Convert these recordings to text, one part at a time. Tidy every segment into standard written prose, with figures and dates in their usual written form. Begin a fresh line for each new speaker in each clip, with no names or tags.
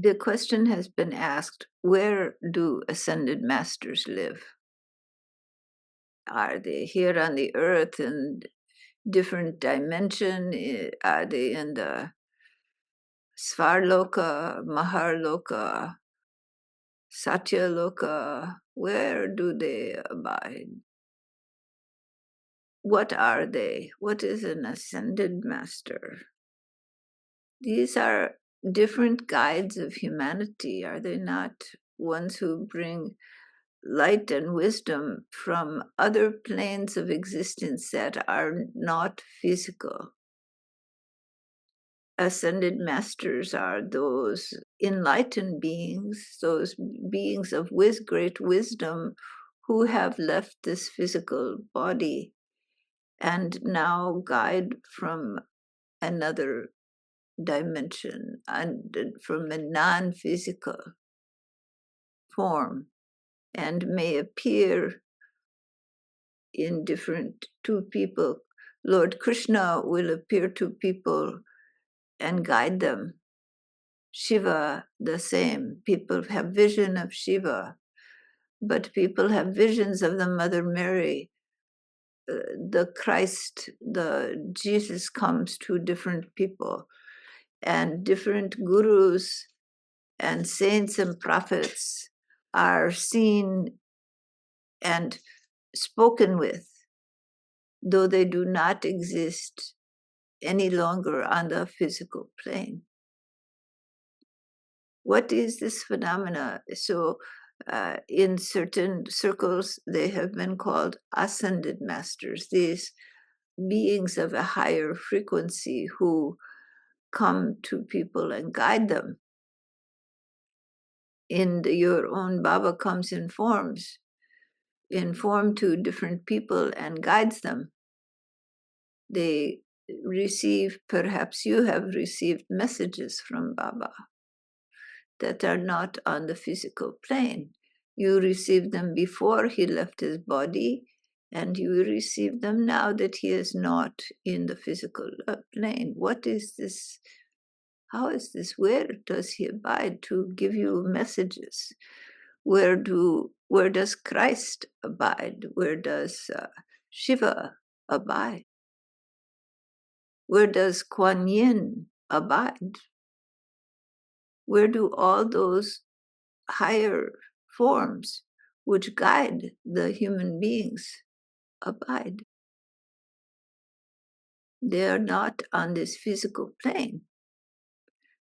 The question has been asked, where do ascended masters live? Are they here on the earth in different dimension? Are they in the Svarloka, Maharloka, Satyaloka? Where do they abide? What are they? What is an ascended master? These are different guides of humanity, are they not? Ones who bring light and wisdom from other planes of existence that are not physical. Ascended masters are those enlightened beings, those beings of great wisdom who have left this physical body and now guide from another dimension and from a non-physical form, and may appear in different to people. Lord Krishna will appear to people and guide them. Shiva, the same. People have vision of Shiva, but people have visions of the Mother Mary. The Christ, the Jesus comes to different people, and different gurus and saints and prophets are seen and spoken with, though they do not exist any longer on the physical plane. What is this phenomena? So in certain circles, they have been called ascended masters, these beings of a higher frequency who come to people and guide them. Your own Baba comes in form to different people and guides them. They receive, perhaps you have received messages from Baba that are not on the physical plane. You received them before he left his body, and you receive them now that he is not in the physical plane. What is this? How is this? Where does he abide to give you messages? Where does Christ abide? Where does Shiva abide? Where does Kuan Yin abide? Where do all those higher forms which guide the human beings abide? They are not on this physical plane.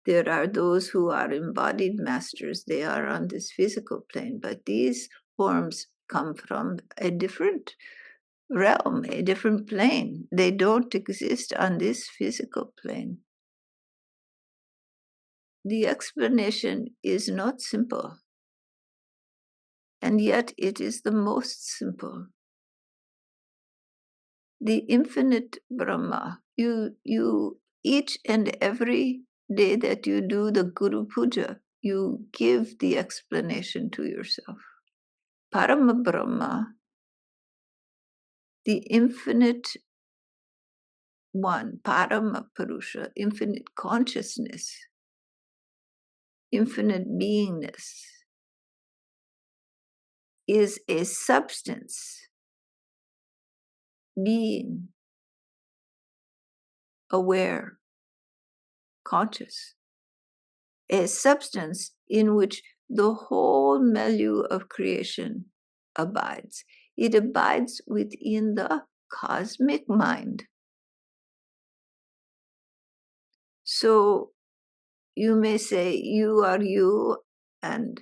There are those who are embodied masters, they are on this physical plane, but these forms come from a different realm, a different plane. They don't exist on this physical plane. The explanation is not simple, and yet it is the most simple. The infinite Brahma, you each and every day that you do the Guru Puja, you give the explanation to yourself. Parama Brahma, the infinite one, Parama Purusha, infinite consciousness, infinite beingness, is a substance, being, aware, conscious, a substance in which the whole milieu of creation abides. It abides within the cosmic mind. So you may say, you are you, and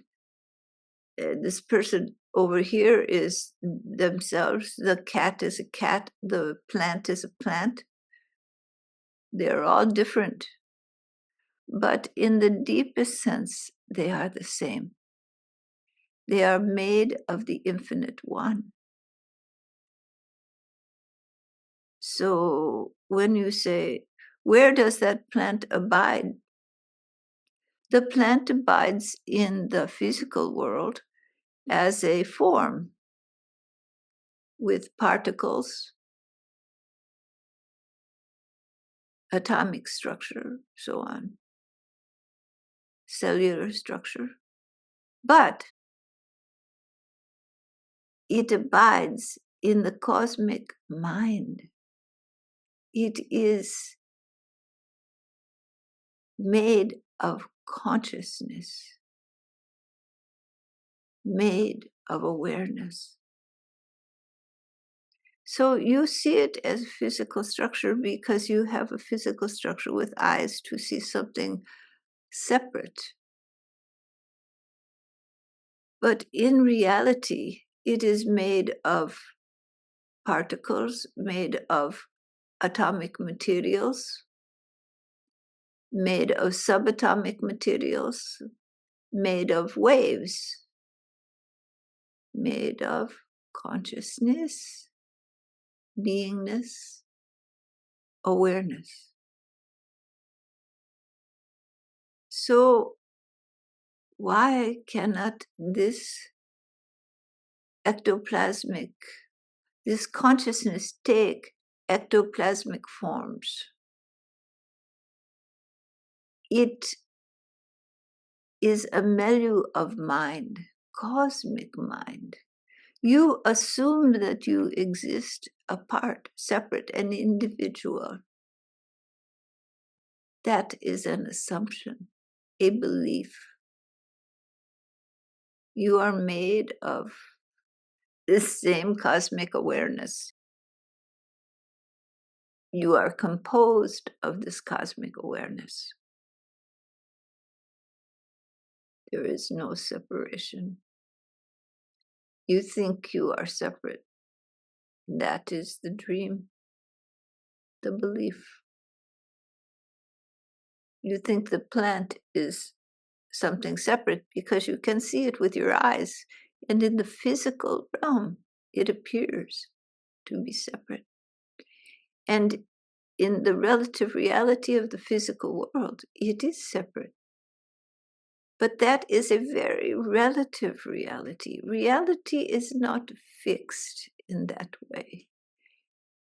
this person over here is themselves. The cat is a cat, the plant is a plant. They're all different. But in the deepest sense, they are the same. They are made of the infinite one. So when you say, where does that plant abide? The plant abides in the physical world as a form with particles, atomic structure, so on. cellular structure, but it abides in the cosmic mind. It is made of consciousness, made of awareness. So you see it as physical structure because you have a physical structure with eyes to see something separate. But in reality, it is made of particles, made of atomic materials, made of subatomic materials, made of waves, made of consciousness, beingness, awareness. So why cannot this ectoplasmic, this consciousness take ectoplasmic forms? It is a milieu of mind, cosmic mind. You assume that you exist apart, separate, and individual. That is an assumption, a belief. You are made of this same cosmic awareness. You are composed of this cosmic awareness. There is no separation. You think you are separate. That is the dream, the belief. You think the plant is something separate because you can see it with your eyes. And in the physical realm, it appears to be separate. And in the relative reality of the physical world, it is separate. But that is a very relative reality. Reality is not fixed in that way.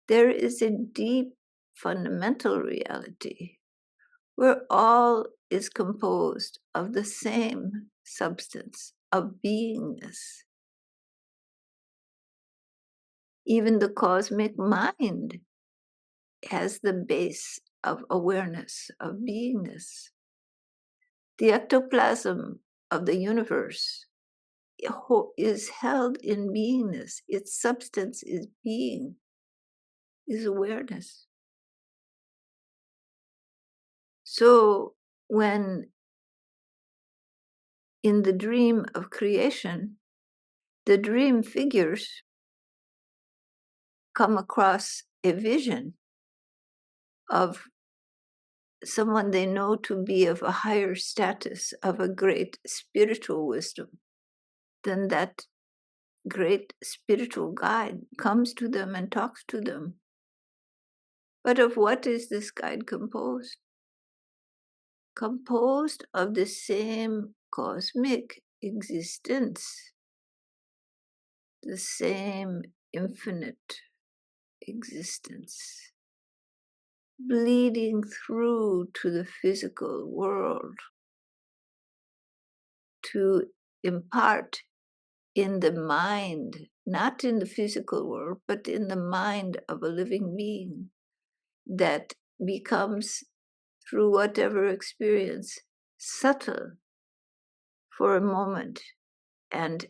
There is a deep fundamental reality where all is composed of the same substance of beingness. Even the cosmic mind has the base of awareness, of beingness. The ectoplasm of the universe is held in beingness. Its substance is being, is awareness. So when in the dream of creation, the dream figures come across a vision of someone they know to be of a higher status, of a great spiritual wisdom, then that great spiritual guide comes to them and talks to them. But of what is this guide composed? Composed of the same cosmic existence, the same infinite existence, bleeding through to the physical world to impart in the mind, not in the physical world, but in the mind of a living being that becomes, through whatever experience, subtle for a moment, and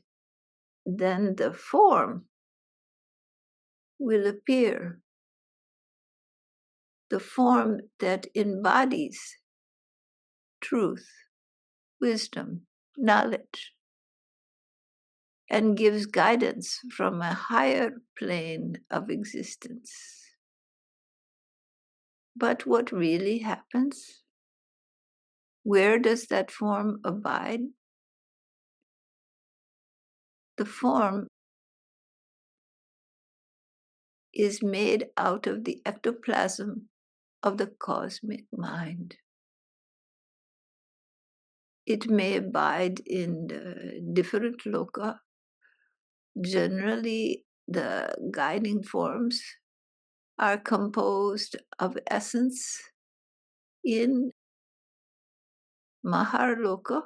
then the form will appear, the form that embodies truth, wisdom, knowledge, and gives guidance from a higher plane of existence. But what really happens? Where does that form abide? The form is made out of the ectoplasm of the cosmic mind. It may abide in different loka. Generally, the guiding forms are composed of essence in Maharloka,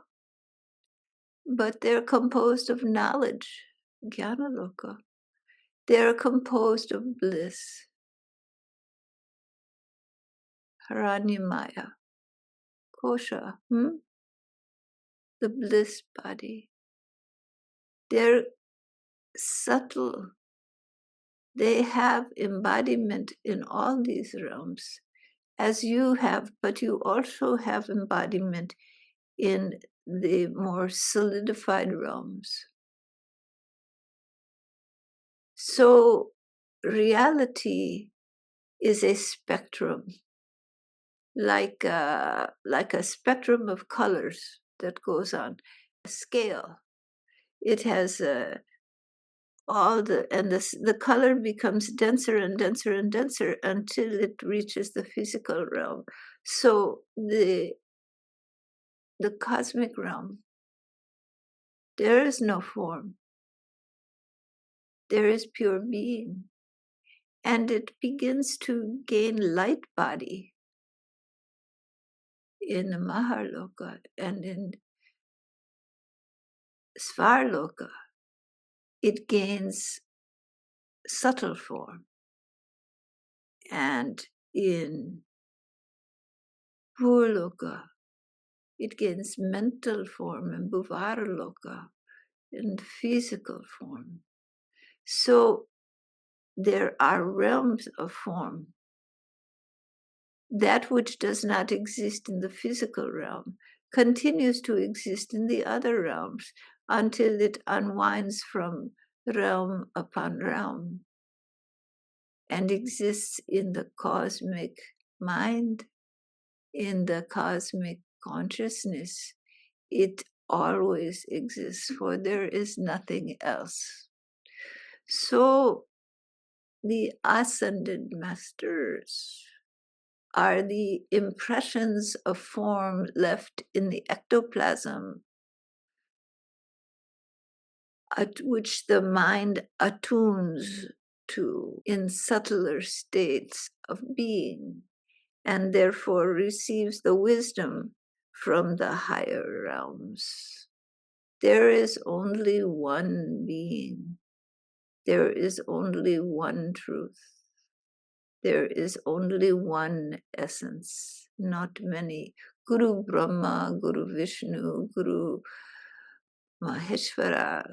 but they're composed of knowledge, Jnanaloka. They're composed of bliss, Haranyamaya, Kosha, the bliss body. They're subtle. They have embodiment in all these realms, as you have, but you also have embodiment in the more solidified realms. So reality is a spectrum, like a spectrum of colors that goes on a scale. It has the color becomes denser and denser and denser until it reaches the physical realm. So the cosmic realm, there is no form. There is pure being. And it begins to gain light body in the Maharloka and in Svarloka. It gains subtle form. And in Purloka, it gains mental form, and Bhuvaraloka in physical form. So there are realms of form. That which does not exist in the physical realm continues to exist in the other realms until it unwinds from realm upon realm and exists in the cosmic mind, in the cosmic consciousness. It always exists, for there is nothing else. So the ascended masters are the impressions of form left in the ectoplasm at which the mind attunes to in subtler states of being, and therefore receives the wisdom from the higher realms. There is only one being. There is only one truth. There is only one essence, not many. Guru Brahma, Guru Vishnu, Guru Maheshwara,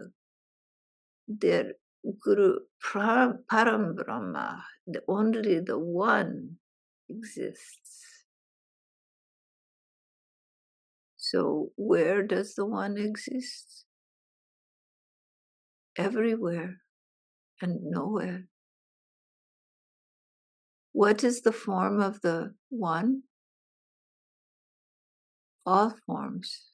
their Guru Param Brahma, only the one exists. So where does the one exist? Everywhere and nowhere. What is the form of the one? All forms.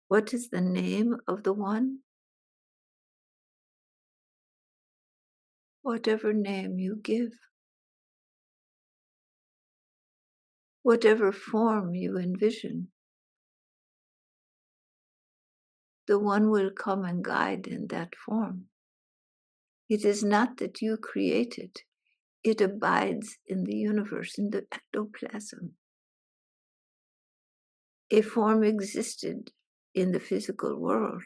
What is the name of the one? Whatever name you give. Whatever form you envision. The one will come and guide in that form. It is not that you create it. It abides in the universe, in the ectoplasm. A form existed in the physical world.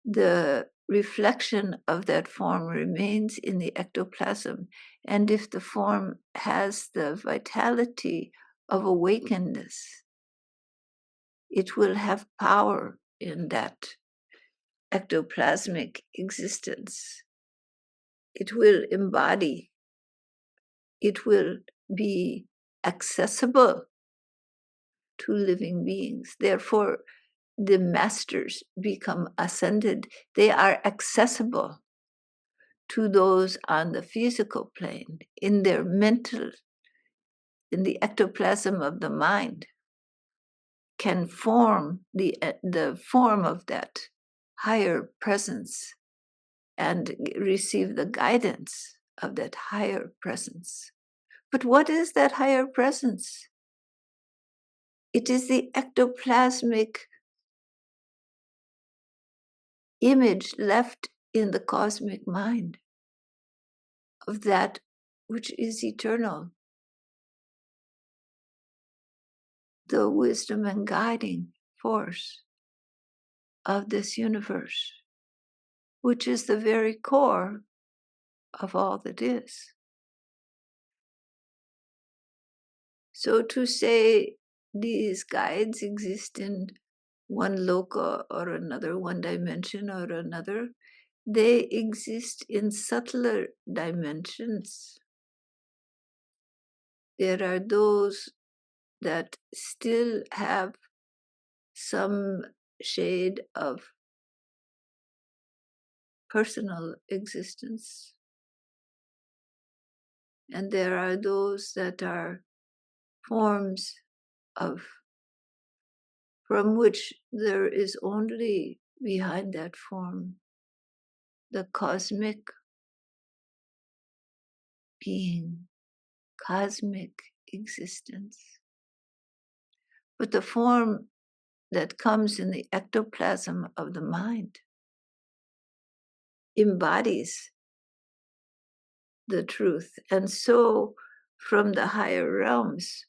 The reflection of that form remains in the ectoplasm. And if the form has the vitality of awakenedness, it will have power in that ectoplasmic existence. It will embody. It will be accessible to living beings. Therefore, the masters become ascended. They are accessible to those on the physical plane, in their mental, in the ectoplasm of the mind, can form the form of that higher presence and receive the guidance of that higher presence. But what is that higher presence? It is the ectoplasmic image left in the cosmic mind of that which is eternal. the wisdom and guiding force of this universe, which is the very core of all that is. So to say these guides exist in one loka or another, one dimension or another, they exist in subtler dimensions. There are those that still have some shade of personal existence. And there are those that are forms of, from which there is only behind that form the cosmic being, cosmic existence. But the form that comes in the ectoplasm of the mind embodies the truth. And so from the higher realms,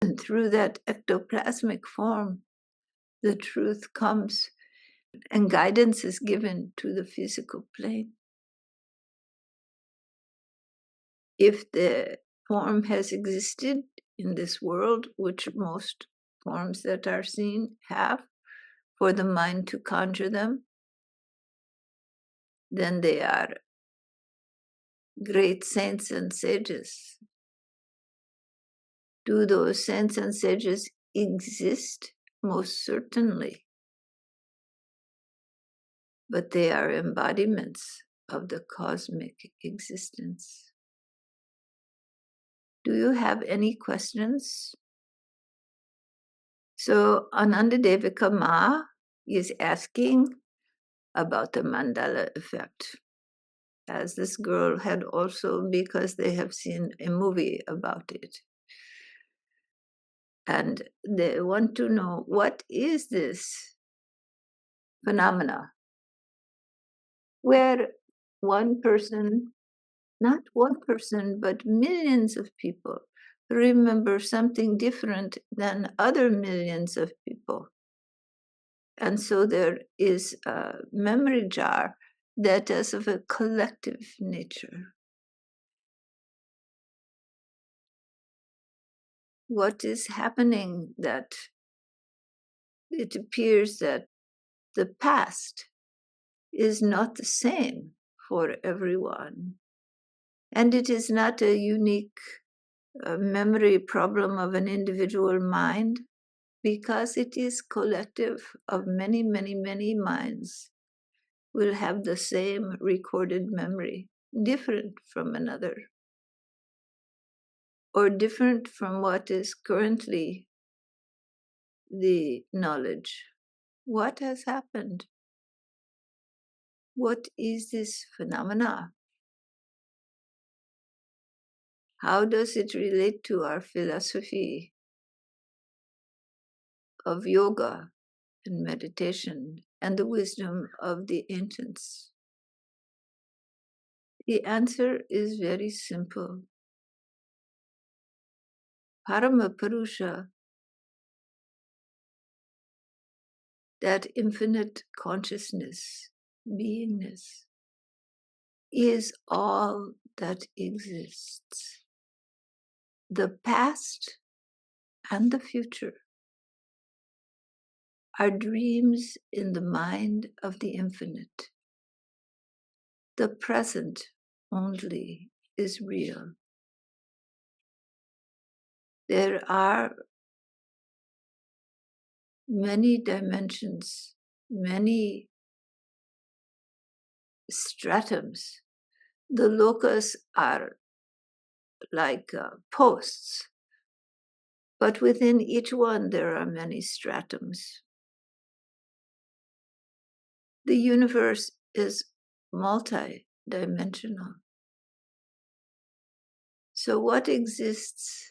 and through that ectoplasmic form, the truth comes and guidance is given to the physical plane. If the form has existed in this world, which most forms that are seen have, for the mind to conjure them, then they are great saints and sages. Do those saints and sages exist? Most certainly. But they are embodiments of the cosmic existence. Do you have any questions? So Anandadevika Ma is asking about the mandala effect, as this girl had also, because they have seen a movie about it. And they want to know, what is this phenomena where one person, not one person, but millions of people remember something different than other millions of people. And so there is a memory jar that is of a collective nature. What is happening that it appears that the past is not the same for everyone. And it is not a unique memory problem of an individual mind, because it is collective of many, many, many minds will have the same recorded memory, different from another, or different from what is currently the knowledge. What has happened? What is this phenomena? How does it relate to our philosophy of yoga and meditation and the wisdom of the ancients? The answer is very simple. Parama Purusha, that infinite consciousness, beingness, is all that exists. The past and the future are dreams in the mind of the infinite. The present only is real. There are many dimensions, many stratums. The lokas are like posts, but within each one there are many stratums. The universe is multi-dimensional. So what exists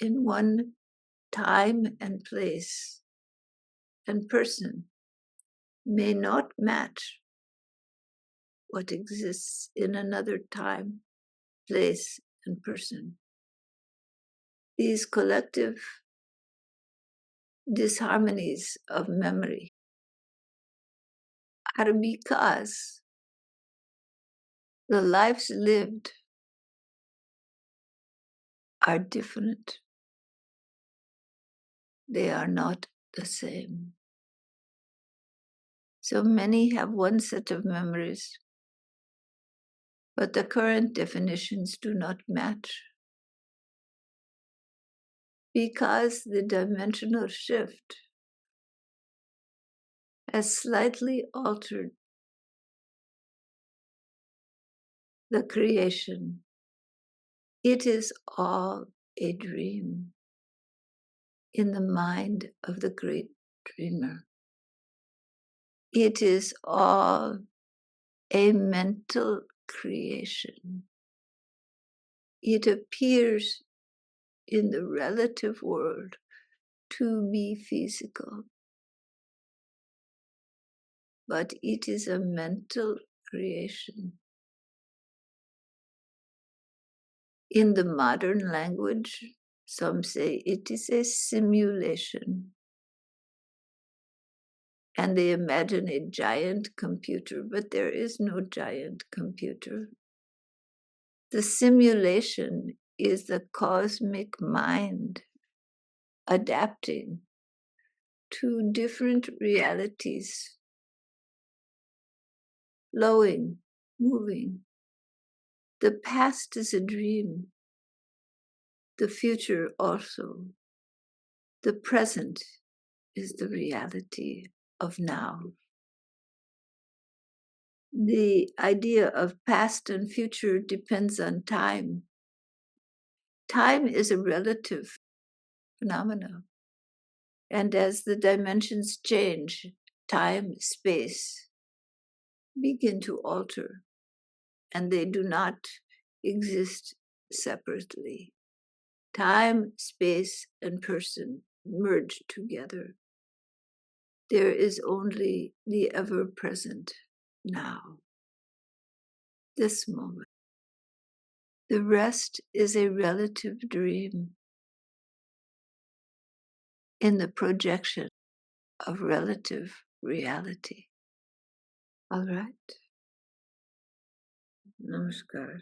in one time and place and person may not match what exists in another time, place, and person. These collective disharmonies of memory are because the lives lived are different. They are not the same. So many have one set of memories, but the current definitions do not match because the dimensional shift has slightly altered the creation. It is all a dream in the mind of the great dreamer. It is all a mental creation. It appears in the relative world to be physical, but it is a mental creation. In the modern language, some say it is a simulation. And they imagine a giant computer, but there is no giant computer. The simulation is the cosmic mind adapting to different realities, flowing, moving. The past is a dream, the future also. The present is the reality of now. The idea of past and future depends on time. Time is a relative phenomenon. And as the dimensions change, time, space begin to alter, and they do not exist separately. Time, space, and person merge together. There is only the ever-present now, this moment. The rest is a relative dream in the projection of relative reality. All right. Namaskar.